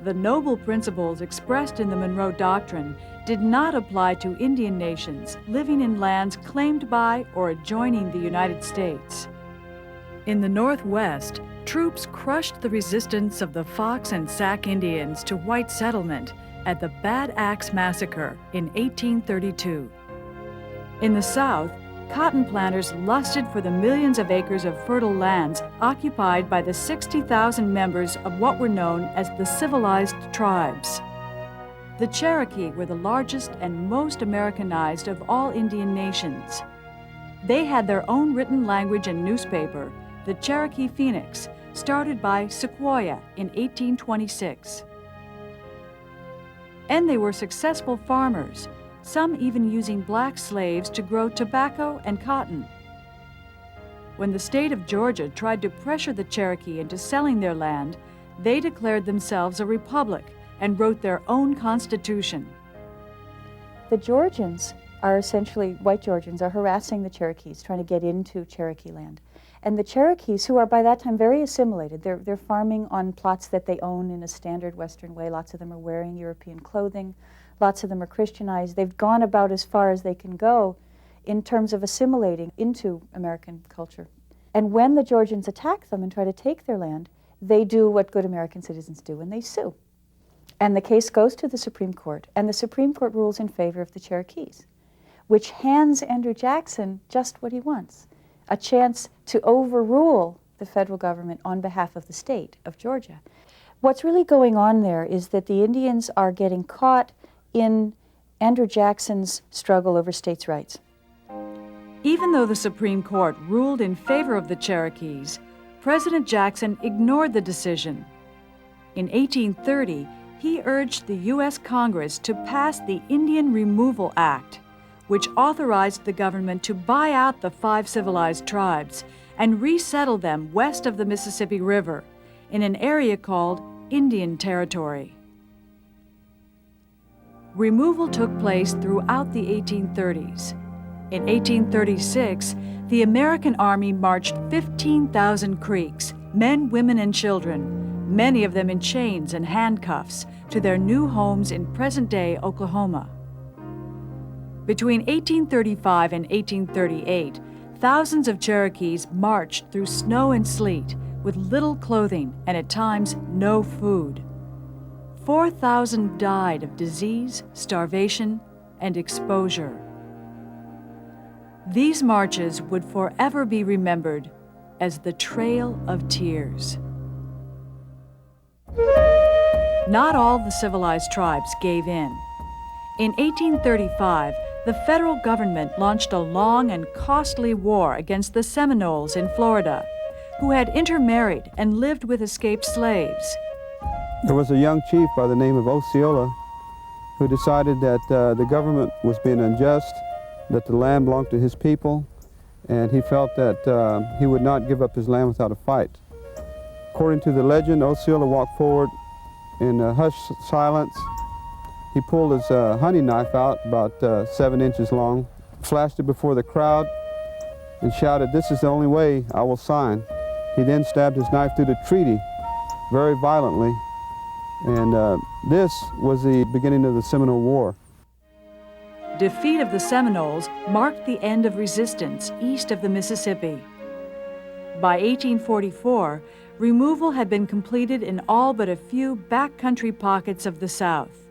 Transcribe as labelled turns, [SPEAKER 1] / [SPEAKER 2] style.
[SPEAKER 1] The noble principles expressed in the Monroe Doctrine did not apply to Indian nations living in lands claimed by or adjoining the United States. In the Northwest, troops crushed the resistance of the Fox and Sac Indians to white settlement at the Bad Axe Massacre in 1832. In the South, cotton planters lusted for the millions of acres of fertile lands occupied by the 60,000 members of what were known as the civilized tribes. The Cherokee were the largest and most Americanized of all Indian nations. They had their own written language and newspaper, the Cherokee Phoenix, started by Sequoyah in 1826. And they were successful farmers, some even using black slaves to grow tobacco and cotton. When the state of Georgia tried to pressure the Cherokee into selling their land, they declared themselves a republic and wrote their own constitution.
[SPEAKER 2] The Georgians are essentially, white Georgians, are harassing the Cherokees, trying to get into Cherokee land. And the Cherokees, who are by that time very assimilated, they're farming on plots that they own in a standard Western way. Lots of them are wearing European clothing. Lots of them are Christianized. They've gone about as far as they can go in terms of assimilating into American culture. And when the Georgians attack them and try to take their land, they do what good American citizens do, and they sue. And the case goes to the Supreme Court, and the Supreme Court rules in favor of the Cherokees, which hands Andrew Jackson just what he wants, a chance to overrule the federal government on behalf of the state of Georgia. What's really going on there is that the Indians are getting caught in Andrew Jackson's struggle over states' rights.
[SPEAKER 1] Even though the Supreme Court ruled in favor of the Cherokees, President Jackson ignored the decision. In 1830, he urged the U.S. Congress to pass the Indian Removal Act, which authorized the government to buy out the 5 civilized tribes and resettle them west of the Mississippi River in an area called Indian Territory. Removal took place throughout the 1830s. In 1836, the American Army marched 15,000 Creeks, men, women, and children, many of them in chains and handcuffs, to their new homes in present-day Oklahoma. Between 1835 and 1838, thousands of Cherokees marched through snow and sleet with little clothing and at times no food. 4,000 died of disease, starvation, and exposure. These marches would forever be remembered as the Trail of Tears. Not all the civilized tribes gave in. In 1835, the federal government launched a long and costly war against the Seminoles in Florida, who had intermarried and lived with escaped slaves.
[SPEAKER 3] There was a young chief by the name of Osceola who decided that the government was being unjust, that the land belonged to his people, and he felt that he would not give up his land without a fight. According to the legend, Osceola walked forward in hushed silence. He pulled his hunting knife out, about 7 inches long, flashed it before the crowd, and shouted, "This is the only way I will sign." He then stabbed his knife through the treaty very violently, and this was the beginning of the Seminole War.
[SPEAKER 1] Defeat of the Seminoles marked the end of resistance east of the Mississippi. By 1844, removal had been completed in all but a few backcountry pockets of the South.